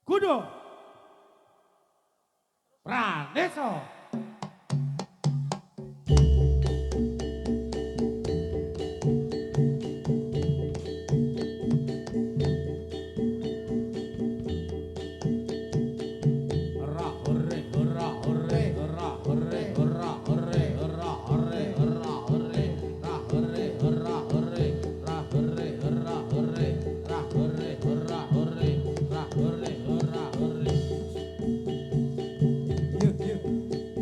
Kudu Praneso. Hurra, hurre, hurra, hurre, hurra, hurre, hurra, hurre, hurra, hurre, hurra, hurre, ra, hurre, hurra, hurre, ra, hurre, hurra, hurre, ra, hurre, hurra, hurre, ra, hurre, hurra, hurre. Yuk, yuk.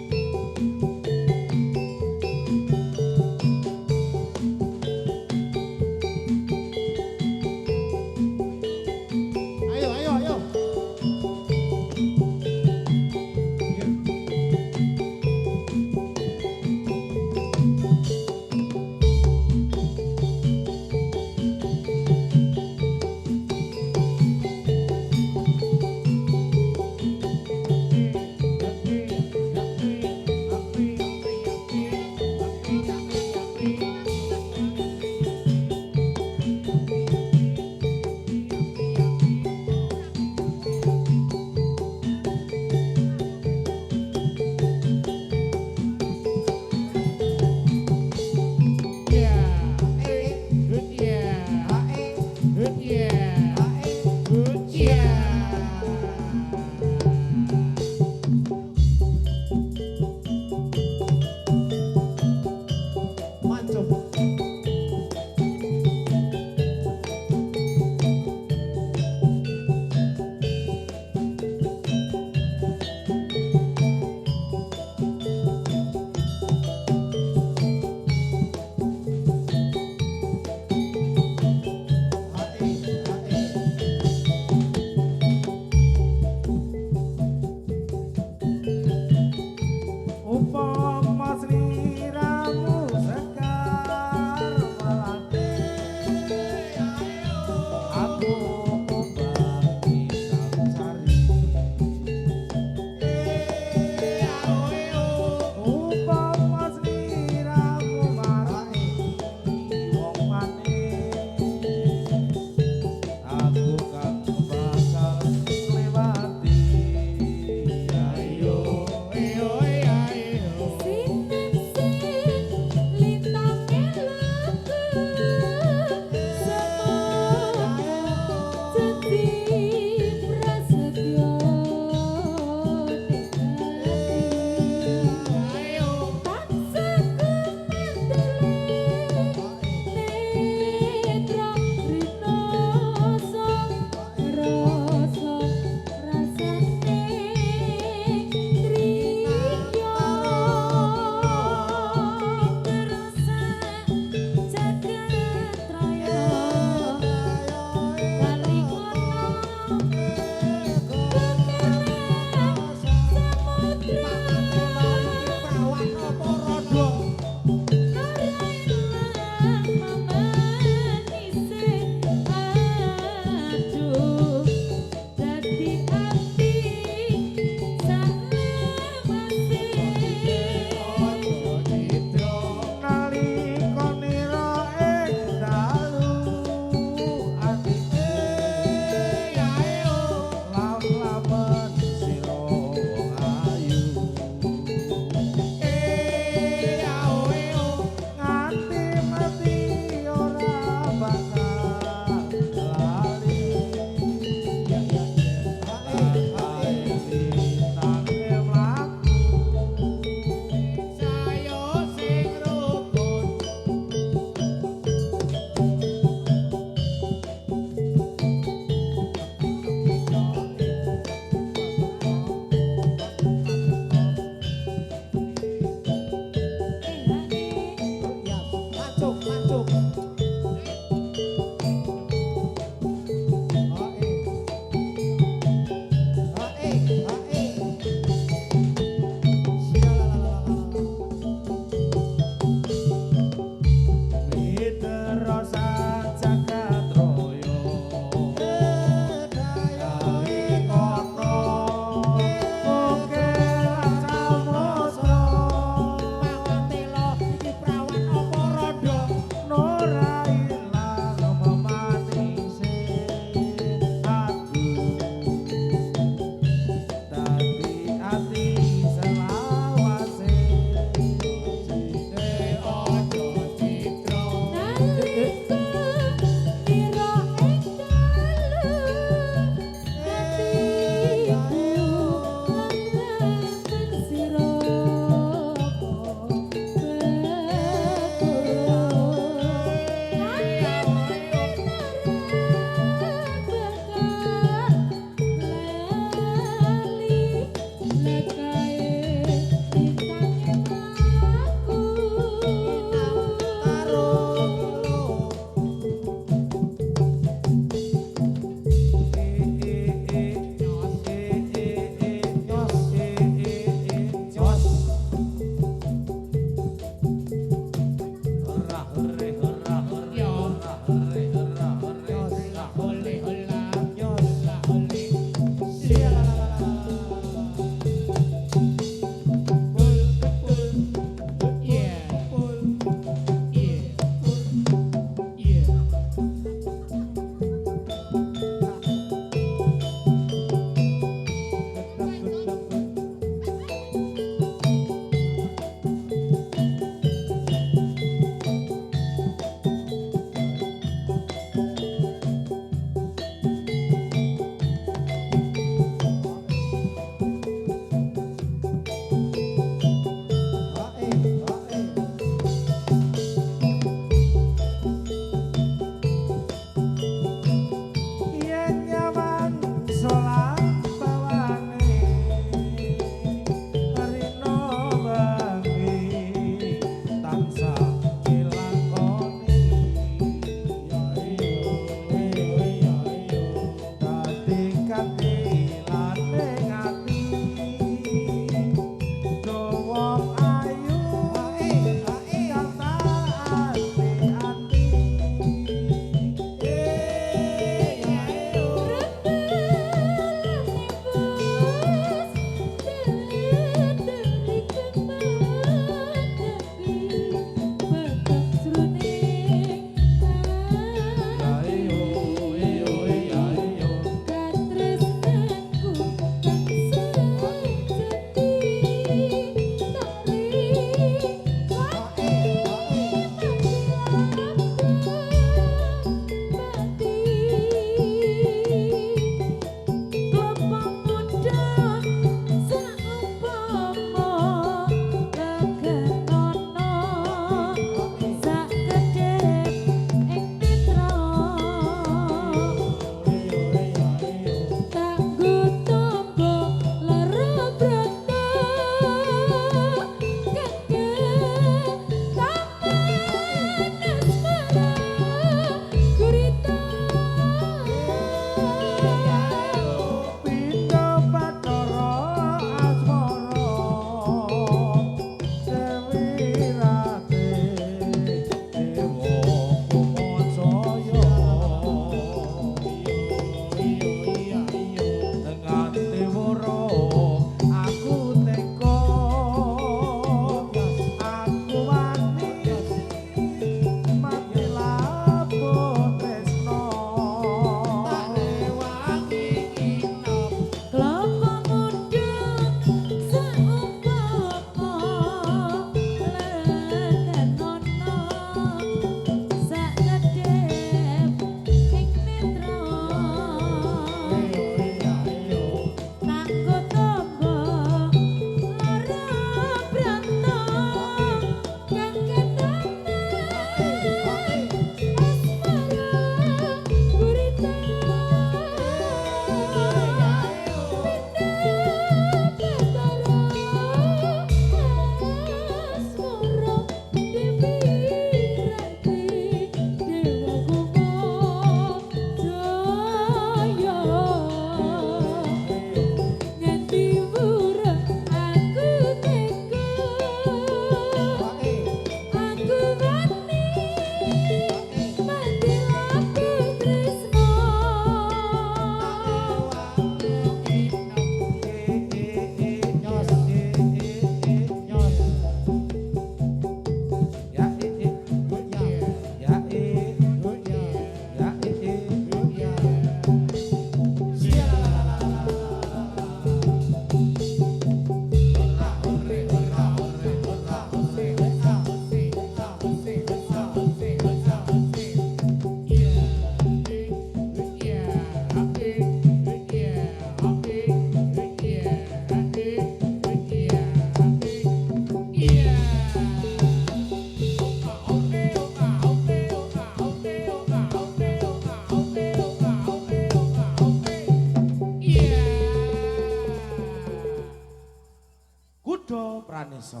Kudo Pranesa.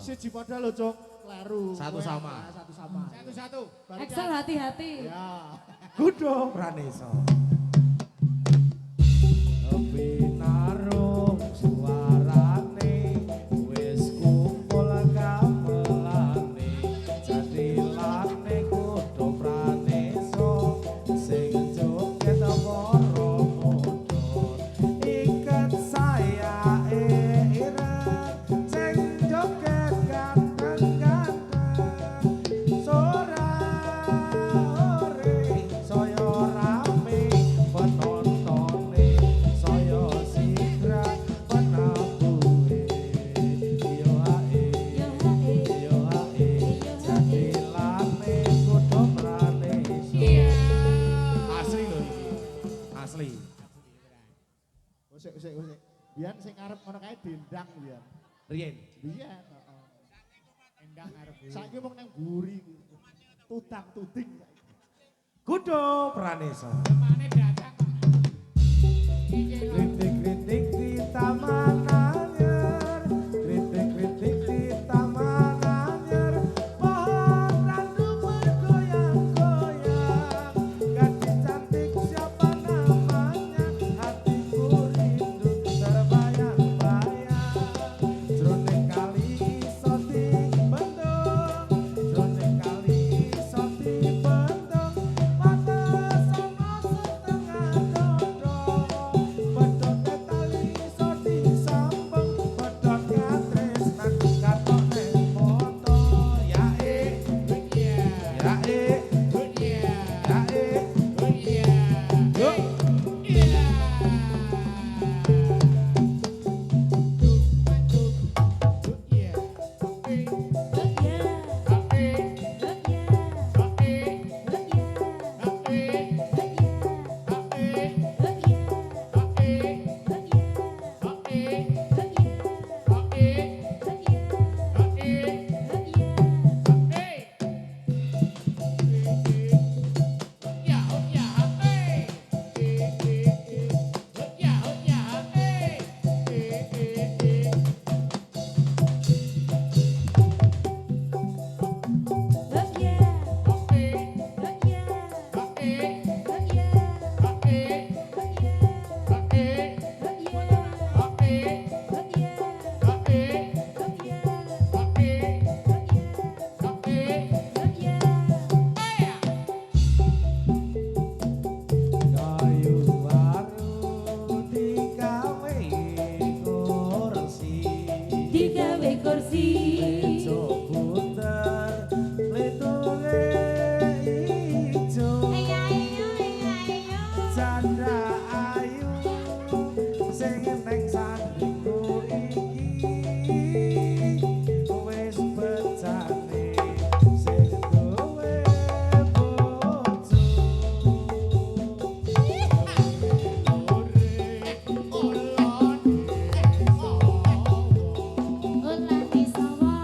Siji padha lho, Cuk. Kleru. Satu sama. Satu-satu. Excel hati-hati. Ya. Kudo Pranesa. Binarung suarane wis kumpul gamelane jadilane Kudo Pranesa sing joget para modho iket saya ireng sing joget ganteng-ganteng sore saya rame penontone saya sigra penabuhe yo ae jadilane Kudo Pranesa asli lho iki asli Usik. Biyen sing arep ngono kae dendang biyen. riyen Biyen, heeh. Dendang arep. Saiki wong nang mburi. Tutang-tuting. Kudo Pranesa Temane datang. kritik-kritik di taman anyar kritik-kritik di taman anyar pohon randu bergoyang-goyang gadis cantik siapa namanya hatiku rindu terbayang-bayang jroning kali iso dibendung jroning kali iso dibendung mata sama setengah dodong bedhot tali iso disambung bedhot katresnan katone foto ya yuk kayu baru digawe kursi Digawe kursi. ijo puter litune ijo janda ayu sing neng sandingku iki wis becane sing duwe bojo Ulani sawa.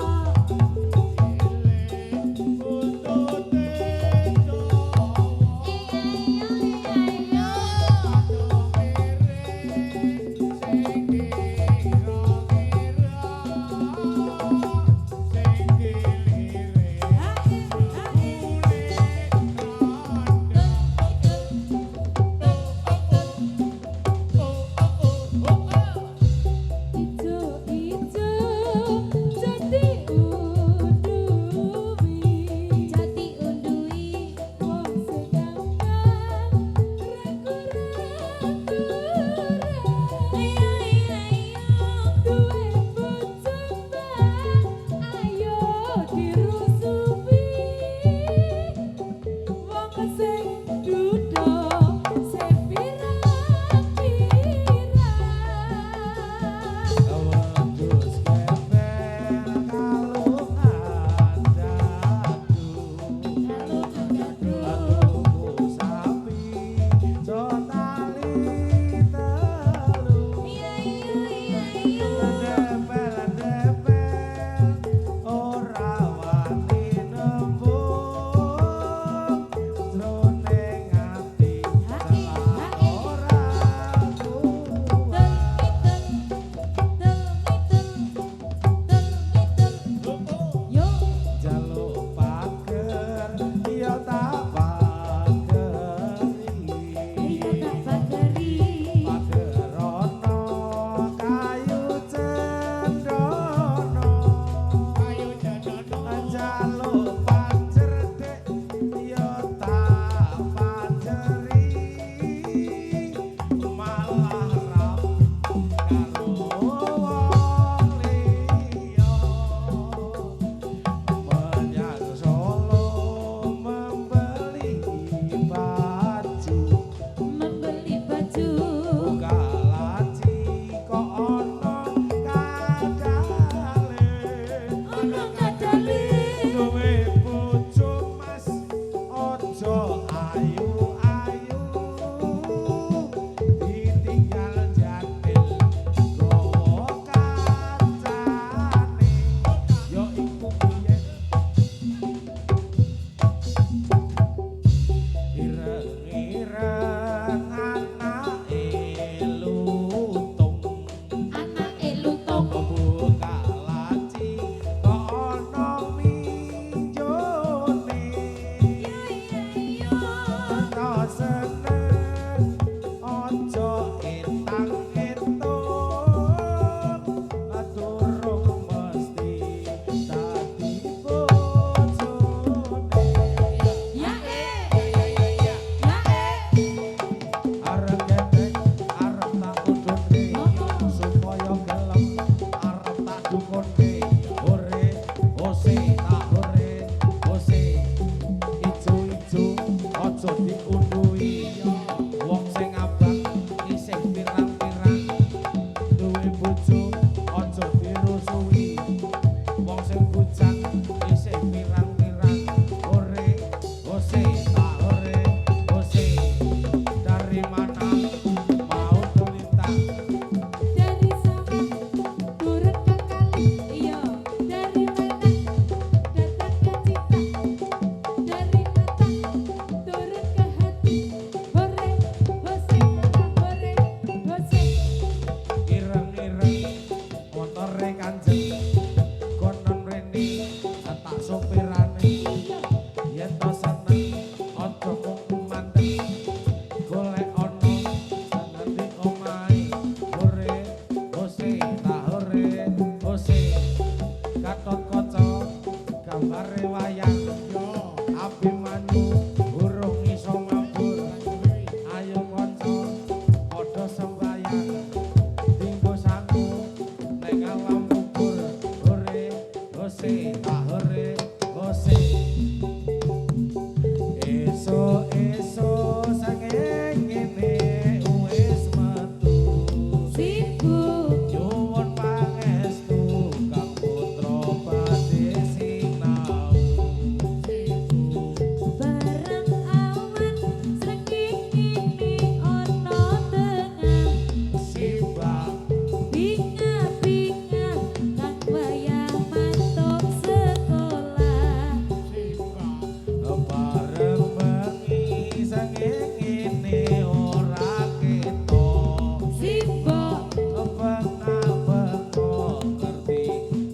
ireng anake lutung Anake lutung. buka laci kok ana minjone Iya iya iya. ta seneng aja entang-entung durung mesti dadi bojone Ya Iya. arep gedek arep tak udunke supaya gelem arep tak dukunke ore ose tak ore ose ijo-ijo aja diunduhi wong sing abang isih pirang-pirang duwe bojo aja dirusuhi wong sing bujang isih pirang-pirang ore ose tak ore ose dari mana mau tulintang Dari sana turun ke kali. Iya. Dari mana datang ke cinta. Dari mata turun ke hati. Hore, hose, hore, hose. ireng-ireng motore kanjeng konon rene tak sopirane yen to seneng aja mung mandeg golek ana seneng di omahe hore hose tak hore hose katon kaca gambare wayang Yo. Abimanyu urung iso mabur ayo kanca padha sembayang dinggo sangu ning alam kubur hore hose tak hore hose esuk-esuk sanging ngene wis metu Sibuk. nyuwun pangestu kang putra badhe sinau Bareng awan srengenge ana tengah. simbang Binga-binga kang wayah mantuk sekolah. bareng bengi sanging ngene ora ketok Simbok bengak-bengok ngerti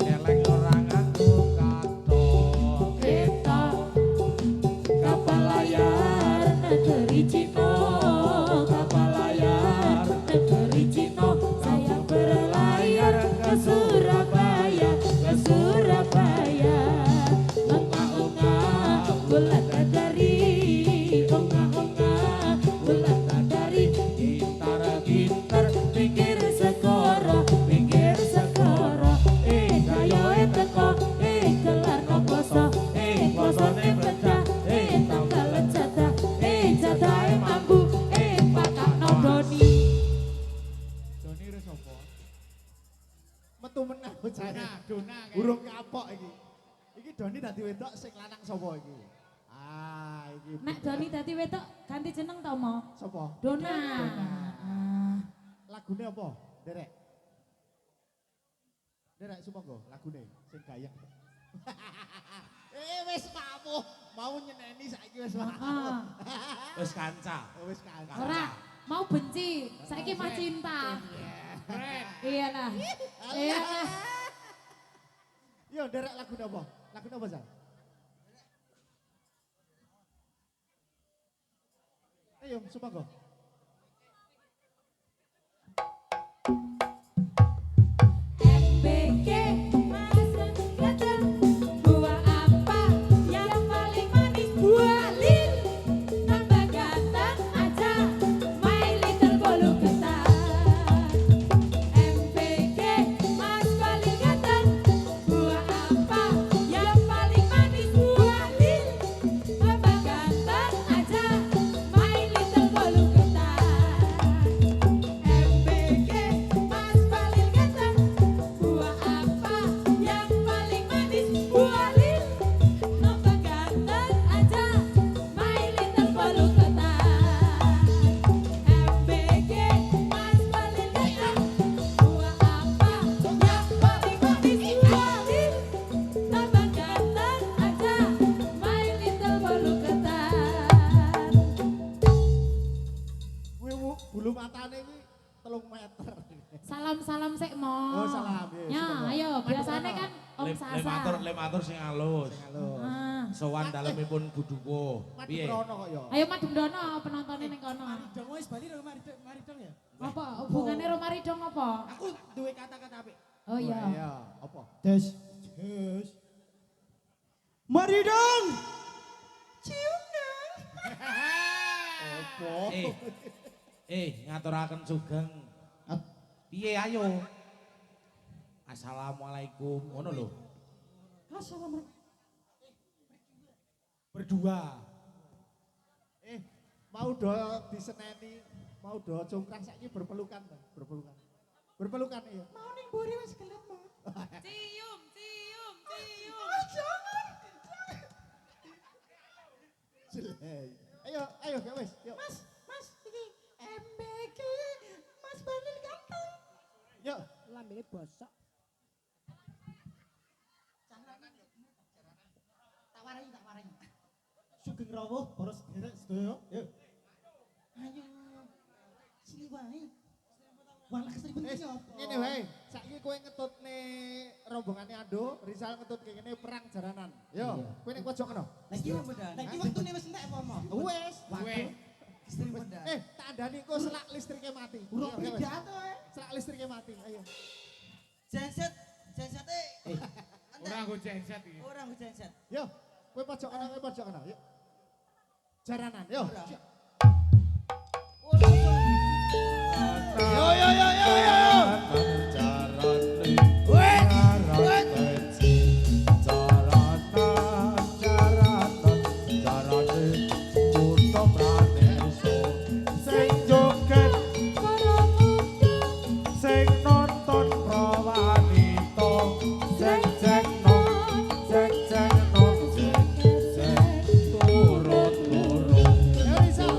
eleng ora nganggo katok ketok kapal layar negeri Cina. Kapal layar negeri Cina. Saya berlayar ke Surabaya, ke Surabaya. Ongah-ongah bulan dari, ongah-ongah bulan dari. gitar-gitar Pinggir segoro, gayo teko, gelar noposo, posone pecah, tanggal jatah, jatahe mampu, pakakno doni. Doni wis apa? Metu meneh bojane. Dona. Urung kapok iki. Iki Doni dadi wedok sing lanang sapa iki? Ah, iki. Nek Doni dadi wedok ganti jeneng to, Mo? Sapa? Dona. Ah. Lagune apa? Derek. Derek sumangga lagune sing gayeng. Wis mamu, mau nyeneni saiki wis mamu. Ah. wis kanca Wis kan. Ora, mau benci, saiki mah cinta. Iya lah. Iya lah. Yo Derek lagune apa? Lagune apa, San? Ayo sumangga. MBG masuk ganteng. Buah apa yang paling manis? Buah lil. Tambah ganteng aja, my little bolu ketan. MBG mas paling ganteng. Buah apa yang paling manis? Buah lil. Tambah ganteng aja, my little bolu ketan. bulu matane iki 3 meter. Salam-salam sik mo. Oh, salam, ya, Ya, semoga. ayo biasanya kan Om Sasa. Lematur sing alus. Halo. Ah. Sowan dalemipun Buduwo. Mati Piye? krono kok ya. Ayo Madung Dono penontonnya ning kono. Dong wis bali lho mari dong ya. Apa hubungannya Romari dong apa? Aku duwe kata-kata apik. Oh iya. Iya, apa? Des. Mari dong. Cium dong. Apa? Ngaturaken sugeng. Piye ayo? Assalamualaikum. Ngono lho. Assalamualaikum. Berdua. Mau do diseneni, mau do congkrang saiki berpelukan, Bang. Berpelukan. Berpelukan iya. Mau ning mburi wis gelet mau. Cium. Jangan. Jelek. Ayo gak wis. Yuk. Mas iki MBK. Mas Banil ganteng. Yuk. Lambene bosok. Tawarin. Sugeng rawuh para sederek sedaya. Yuk. Ayo. Sini wae. Wala kesini penting apa? Ngene wae. Saiki kowe ngetutne rombongane Ando, Rizal ngetut kene perang jaranan. Yo, kowe ning pojok kene. Lagi mudan. Lagi waktune wis entek apa mau? Wes. Waduh. Istri mudan. Tak andani kok selak listrike mati. Urung Iya, wes. pidato Selak listrike mati. Ayo. Genset Ora nggo genset iki. orang genset. Yo, kowe pojok kene. Yuk. Jaranan, yo. Yo, Rizal.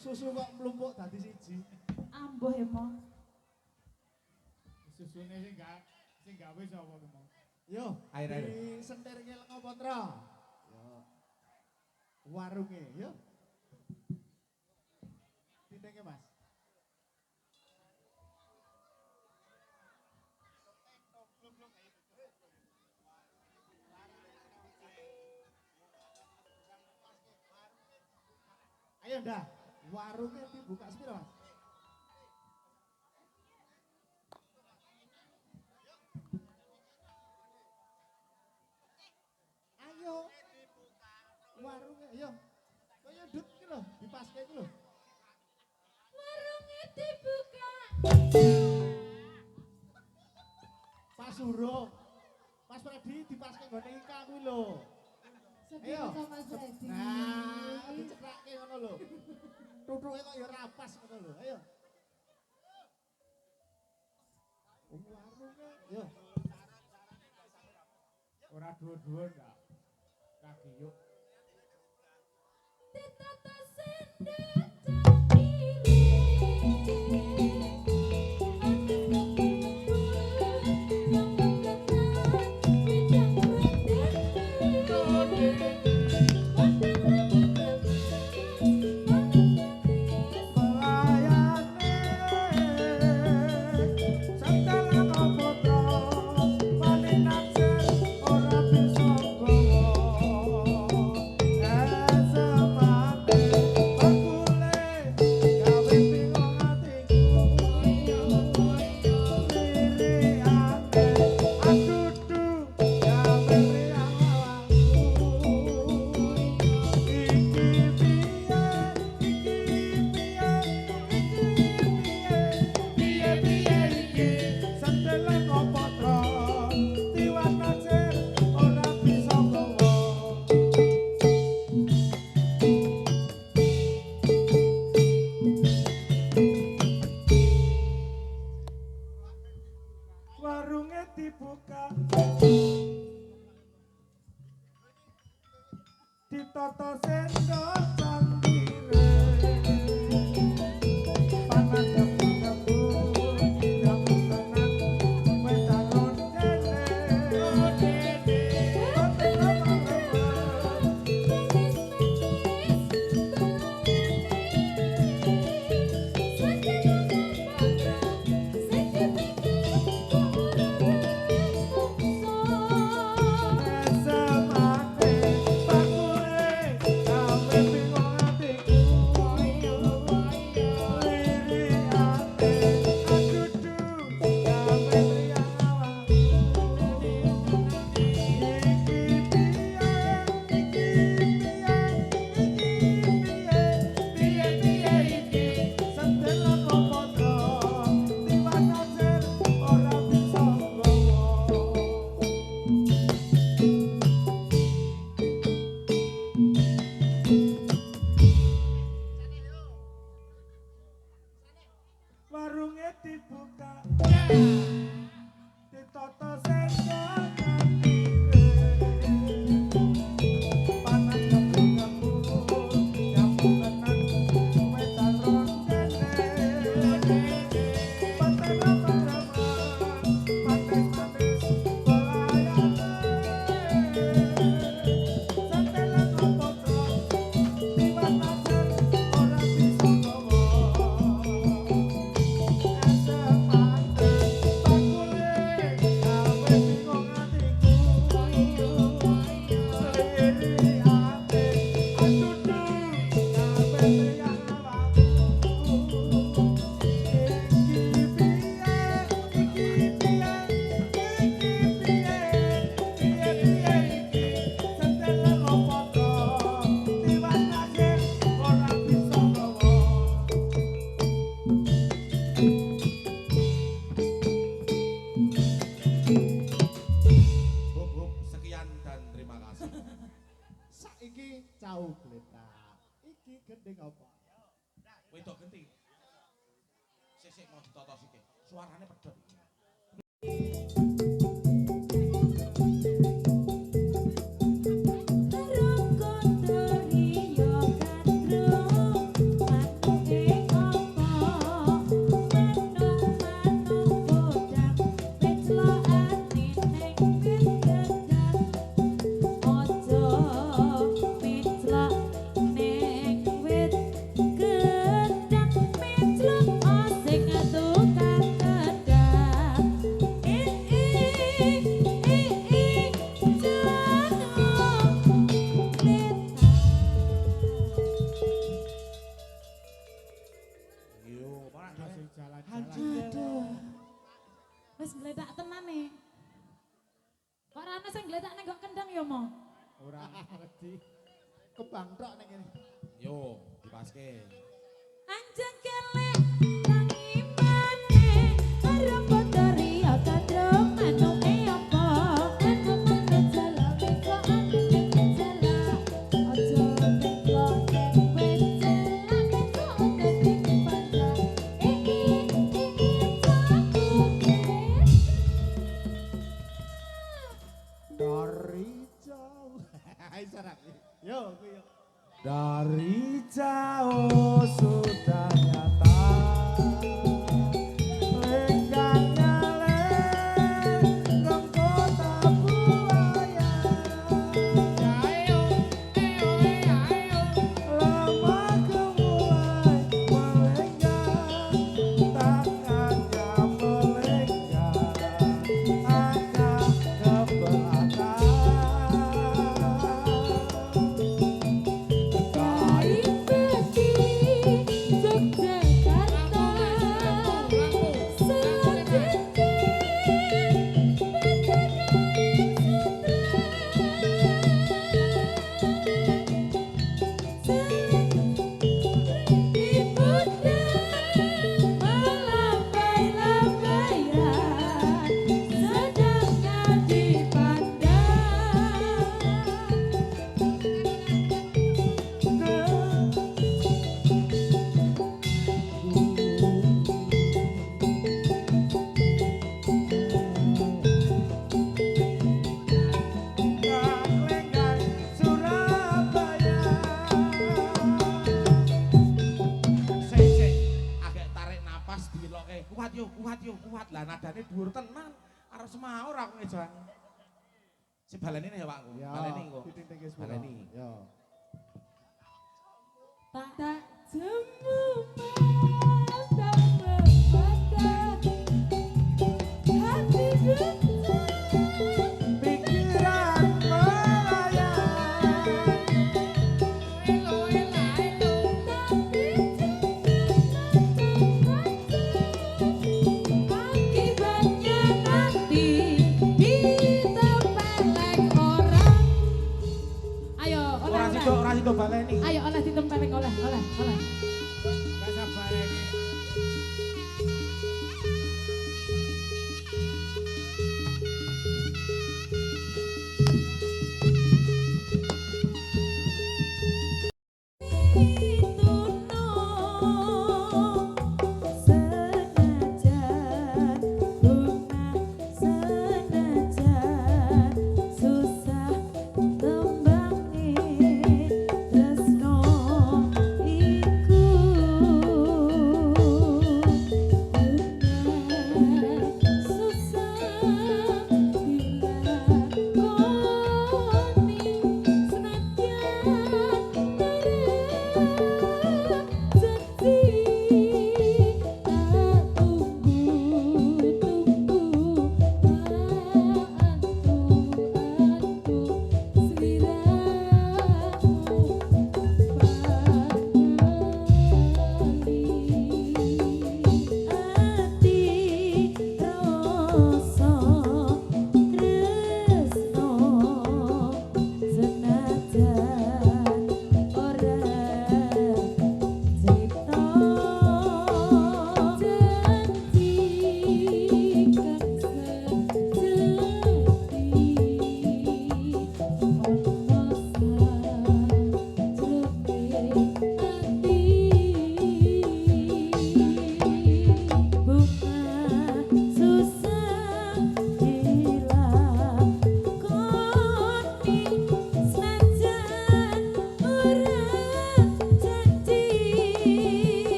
Susu kok mlumpuk dadi siji. Ambuh ya, Mo. Susune sing gawe sapa ki, Mo? Yo, Air. di sentirke lenga potra. Yo. Warunge, yo. Tindenge, Mas. Ayo dah, warungnya dibuka sepiro, Mas? Ayo. Warungnya, ayo. Kaya dut iki lho, dipaske iki lho. Warungnya dibuka. Pas Surung. Mas Freddy dipaske nggone Ika kuwi lho. Sepiro to Mas Freddy? Nah, dicekrake ngono lho. Tutuke kok ya rapas ngono lho. Ayo. Warungnya, yo. Ora dhuwur-dhuwur enggak. Kaki yuk. Ditata sendok cangkiri. Warungnya dibuka, ditoto sendok cangkire, panas jambu-jambu, jambu kanan, wedang rondene, roti lama-lama. Warungnya dibuka, ditoto sendok cangkire, panas jambu-jambu, jambu kanan, wedang rondene, pantai rama-rama, manis-manis belayane, santelan opo-opo, tiwas najar ora bisa ngomong. Sekian dan terima kasih. Saiki cau gletak. Iki gending apa? Wedok genting. Sik mau ditoto sithik. Suarane pedhot. Rong kotor yo kadro, Masih jalan-jalan. Aduh. Wis ngledak tenan nih. Kok ora ana sing ngledak ning kok kendang ya, Mo? Ora ngerti. Kembang tok ning kene. Yo, dipaske. Anjang kelek tangi maneh karo poteri kadang manuke apa anu manut jalan kok anu jala aja teko wis jalan kok dadi panca iki Dari jauh. Hai sarak. Yo, kuwi yo. Dari jauh sudah nyata lenggangnya lenggong kota buaya lama kemulai melenggang tangannya melenggang agak ke belakang kuat lah nadane dhuwur tenan arep semaur aku ngejan si baleni nih Pakku baleni kok Ditinting wis baleni Yo. tak jemu tak membaca hati pikiran melayang akibatnya nanti ditempeleng orang. Ayo, ora sido baleni Ayo oleh ditempeleng oleh. Gak sabar.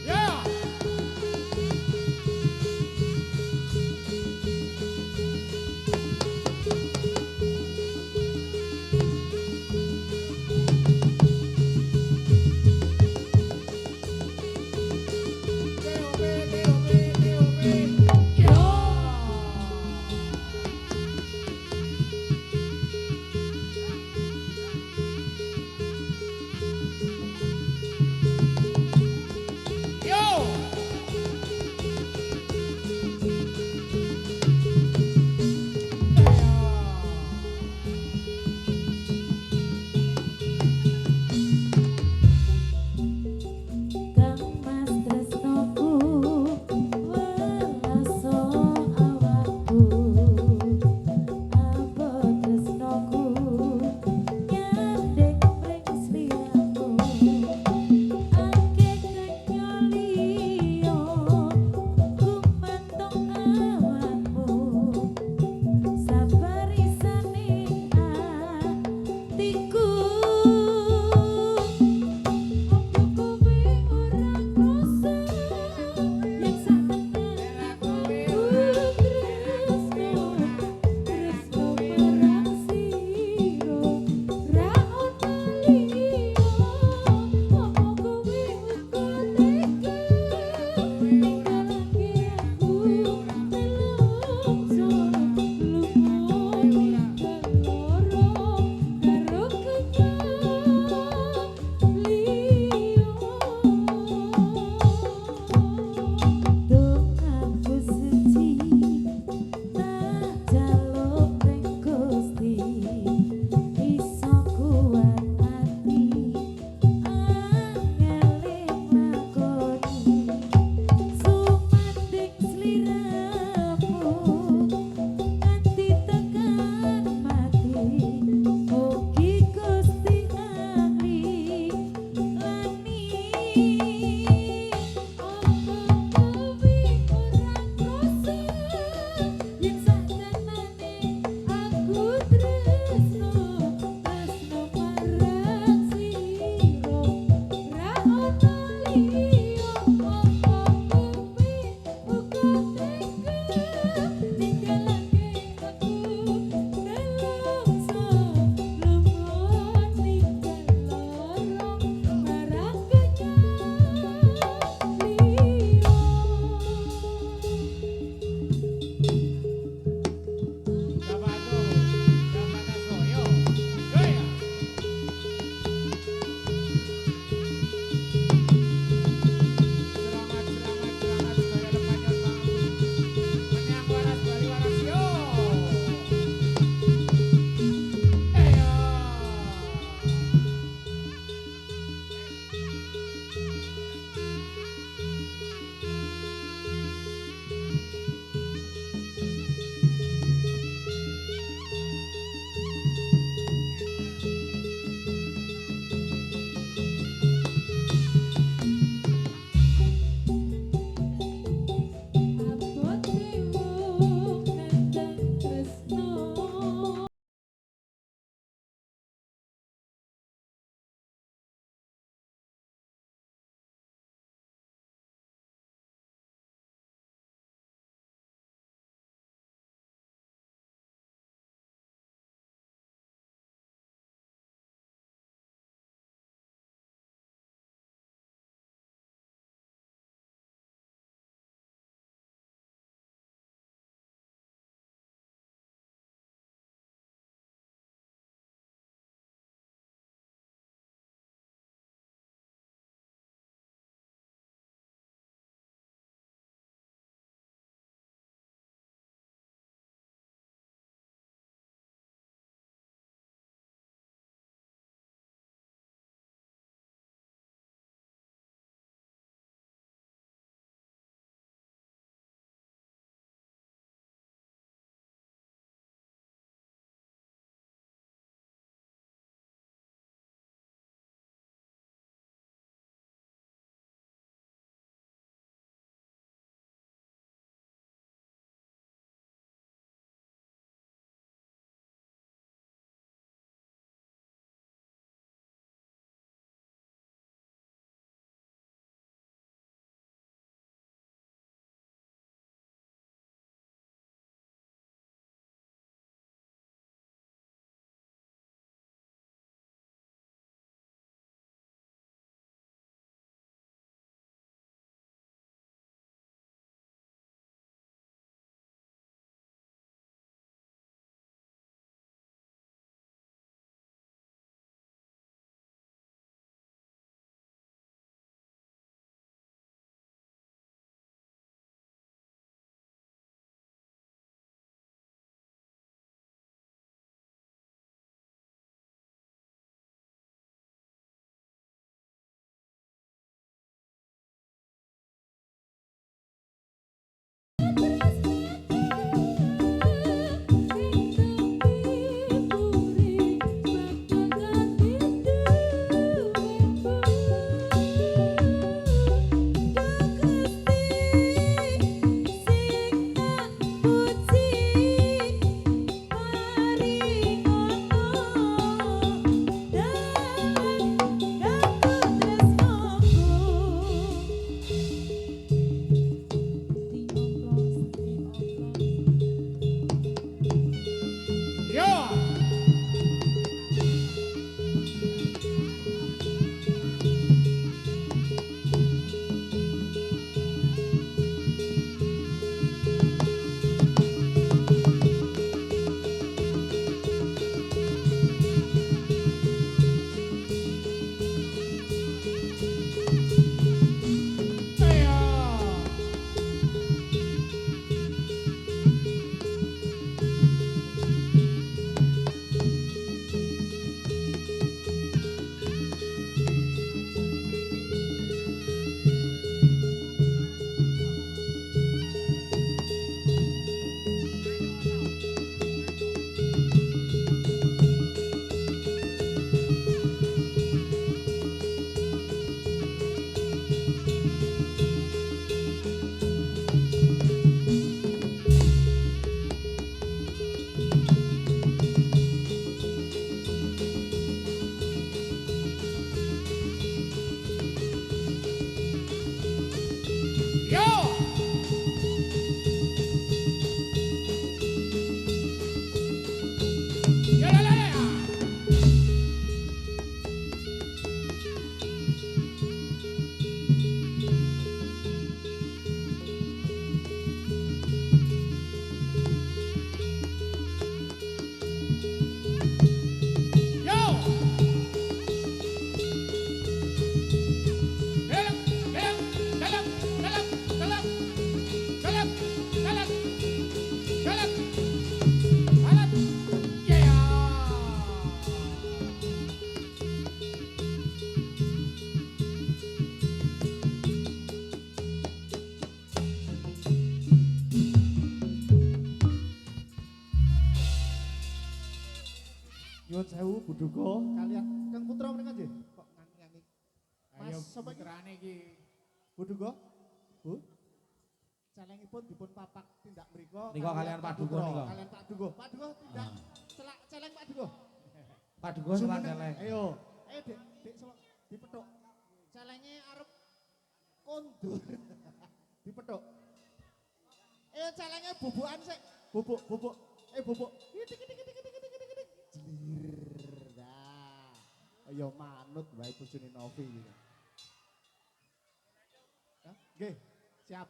Ya. sewu Buduko kalian Kang Putra mriki nggih. Kok nyanyi. Ayo Mas sapa iki? putrane iki. Buduko. Bu. Celengipun dipun papak tindak mriko. Nika kalian Pak Duko nika. Kalian Pak Duko. Pak Duko tindak celeng Pak Duko. Pak Duko selak celeng. Ayo. Dek, dipethuk. Celenge arep kondur. Dipethuk. Celenge bubukan sik. Bubuk. Bubuk. Titik. Jlir. Dah. Ayo manut wae bojone Novi iki. Ya, nggih. Siap.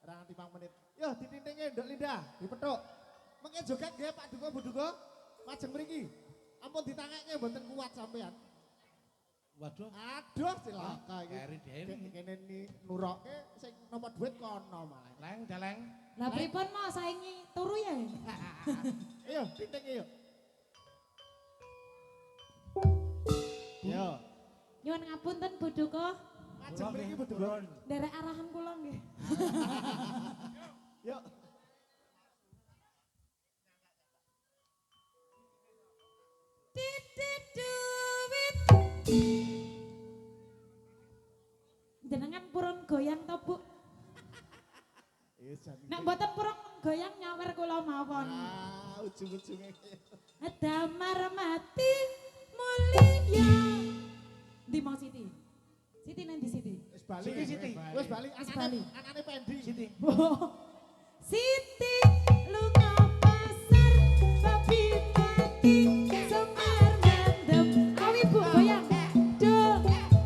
Ora nganti 5 menit. Yo ditintinge Nduk Linda, dipethuk. Mengke joget nggih Pak Duko, Bu Duko. Majeng mriki. Ampun ditangekne mboten kuat sampean. Waduh. Aduh cilaka iki. Keri dhewe. Kene ni nurokke sing nampa dhuwit kono malah. Leng deleng. Lah pripun mau saingi turu ya? Ayo tinting yo. Yo. Nyuwun ngapunten Bu Duko. Majeng mriki Bu Duko. Derek arahan kula nggih. Yo. Jenengan purun goyang to, Bu? Nek mboten purun goyang nyawer kula mawon. Ujung-ujunge. Damar mati mulia. Ndi mau Siti? Siti nang ndi Siti? Wis bali. Siti. Wis bali. Wis bali. Anane Pendi. Siti. Siti lunga pasar babi mati semar mendem awi Bu goyang do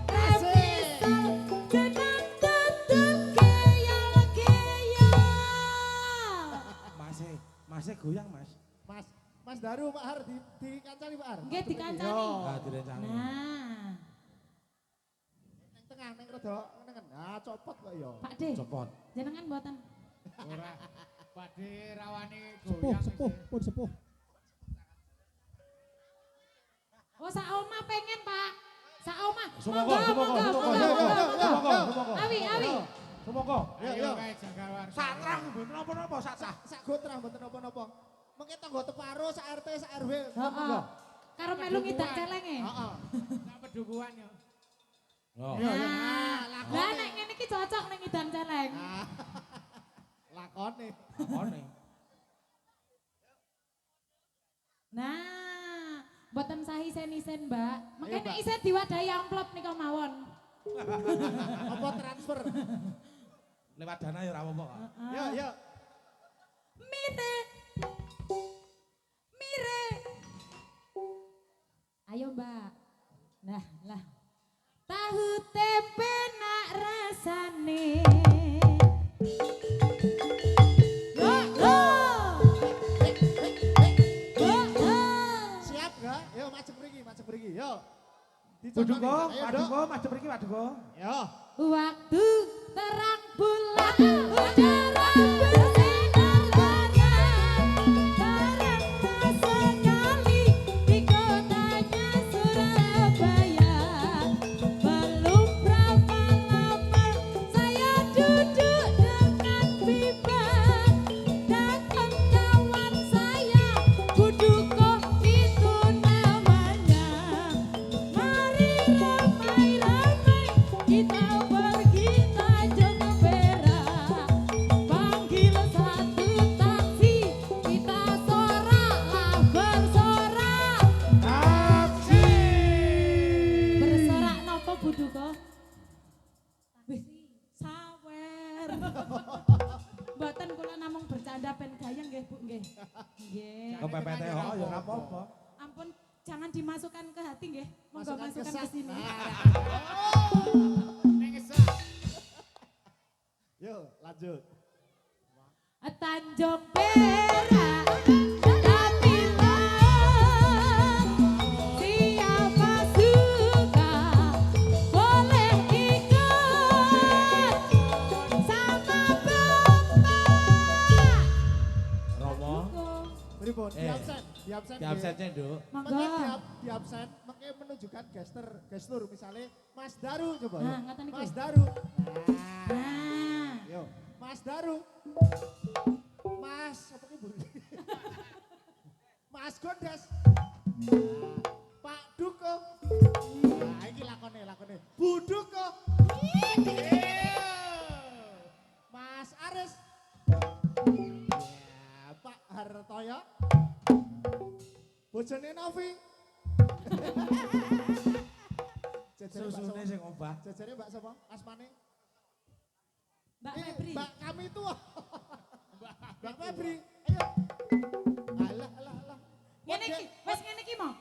remisal genang tutup geyal Masih goyang, Mas. Mas Daru Pak Har dikancani Pak Har. nggih dikancani. Ah, direncani. Nah, Neng tengah neng rada nengen. Ah copot kok yo. Pak De, Copot. jenengan mboten. Ora Pakde rawani Sepuh, goyang. sepuh, pun sepuh. Oh, sak omah pengen, Pak. Sak omah. Sumoko. Awi. Sumoko. Ayo kae Jagawarsa. Satrang mboten napa-napa, satrang. Sak gotrah mboten napa-napa. Mengke tangga teparo sak RT sak RW. Heeh. Karo melu ngidak celenge. Heeh. Sak pedukuhan yo. Oh. Nah, lah nek ngene iki cocok ning ngidang celeng. Lakone. Lakone. Nah, mboten sah isen-isen, Mbak. Mengke Ayo, nek Mbak. isen diwadahi amplop nika mawon. Apa transfer? Lewat dana ya ora apa-apa. Kak. Yo. Mire. Ayo, Mbak. Lah. Tahu tempe nak rasane. Siap enggak? Yo macem mriki. Yo. Buduko, Ayo, Pak Dok. Duko, macem mriki Pak Duko. Yo. Waktu terang bulan ujaran bersinar-sinar terasa sekali di kotanya Surabaya. Belum berapa lama saya duduk dengan bimbang, datang kawan saya Buduko itu namanya. Mari ramai-ramai kita pergi Tanjung Perak, panggil satu taksi, kita soraklah bersorak. Taksi. Bersorak nopo Buduko? Wih, sawer. Mboten kula namung bercanda pen gayeng nggih Bu nggih. Nggih. Kepepet ya ora apa-apa. Ampun jangan dimasukkan ke hati nggih. Monggo Masukkan ke masukkan ke sak. sini. Ning esak. Yo, lanjut. Tanjung Perak Kamilan, siapa suka boleh ikut sama Bapak. Romo. Pripun? Di Eh, absen. Di nggih. absennya, Nduk. Monggo. Mengke di absen, mengke menunjukkan gestur misalnya Mas Daru coba Nah, ya. ngaten iki. Mas Daru. Nah, Yo, Mas Daru. Mas apa ki Bu? Mas Gondes. Nah, Bojone Novi. Jajare Mbak Susune sapa? sing obah. Jajare Mbak sapa? Asmane? Mbak Ini Febri. Mbak kami tua. Mbak Febri. Ayo. Alah alah alah. Ngene iki, wis ngene iki mau.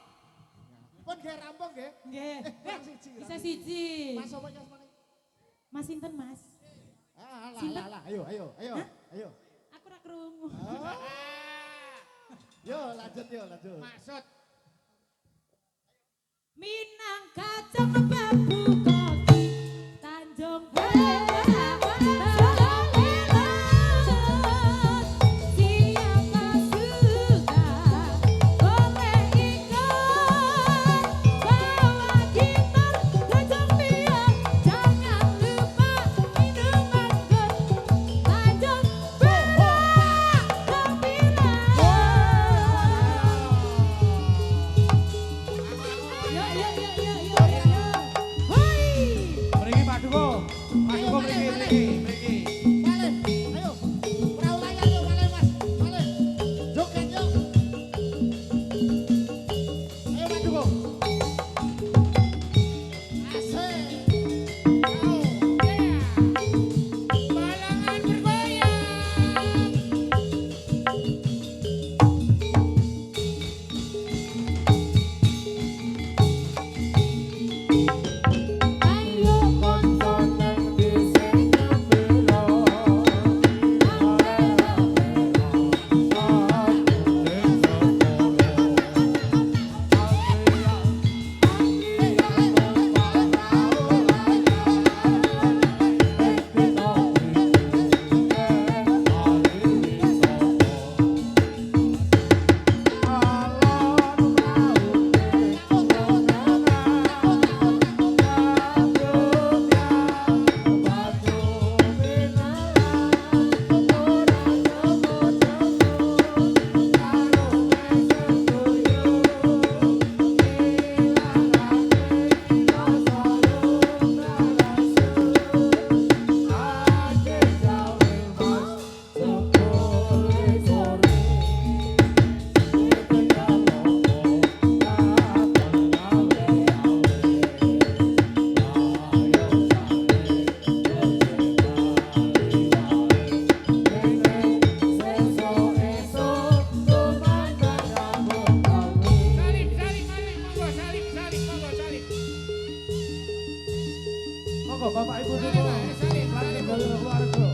Pun ge rampung nggih. Nggih. Kurang siji. Bisa siji. Mas sapa iki asmane? Mas sinten, Mas? Alah Sinten? alah alah. Ayo ayo ayo. Hah? Ayo. Aku ora krungu. Oh. Yo lanjut yo lanjut. Maksud Minang kacang bambu koki Tanjung Siapa suka boleh ikut bawa gitar gajah piang jangan lupa minuman Tanjung Mriki Pak Duko. Pak Duko mriki. Malih. Ayo. Perahu layar yo malih Mas. Malih. Joget yo. Ayo Pak Duko. Asik. balangan bergoyang. Ayo Kanca nang dhisik kabelo. Salib, salib, salib, monggo salib, salib, monggo salib. Monggo Bapak Ibu Salib, Duko. salib, salib. Lanjut dulu keluarga.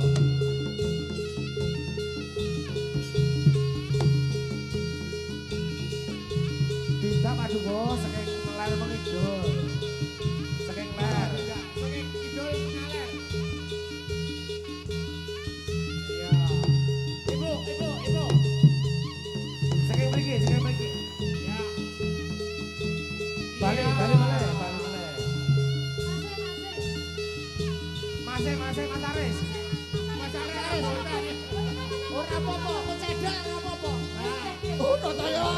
Bisa Pak Duko, saking ler mengidul. Saking ler. Saking kidul ngaler. Iya. Ibu, ibu, ibu. Saking mriki, saking mriki. Ya. Balik, Iya. balik malih, balik malih. Masih, Mas Aris. Mas Aris, bentar. Ora apa-apa, kok cedhak ora apa-apa. Nah, Udah ta yo.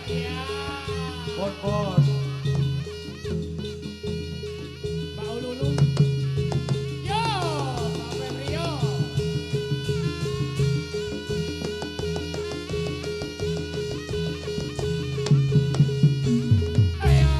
iya. Pon. Mbak Ululu. Yo, Mbak Febri yo. Ayo.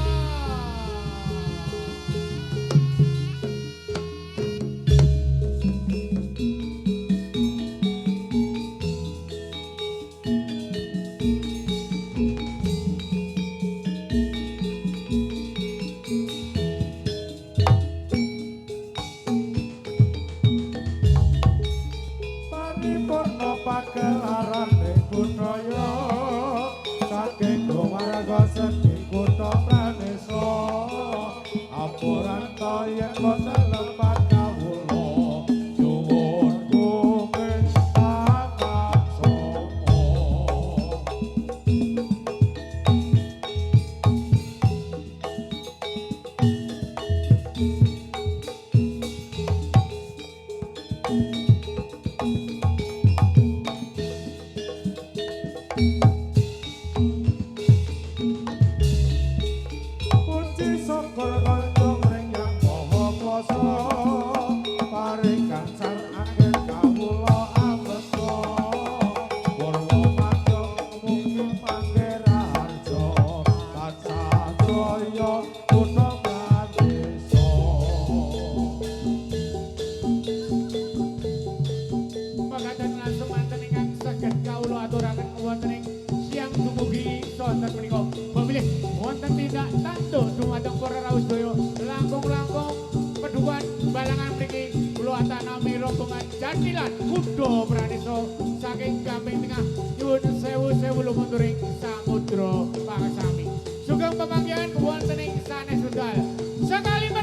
Paripurna pagelaran ing budaya saking Gomarga saking kutha Pranesa apuranta yen boten lempat kawula nyuwun kuping tangan sopo. Puji syukur kanjeng ring yang maha kuwasa Jatilan Kudo Praniso saking Gamping Tengah nyuwun sewu lumunturing samudra Pakasami. Sugeng pemanggihan wonten ing sanes Sundal. Sekali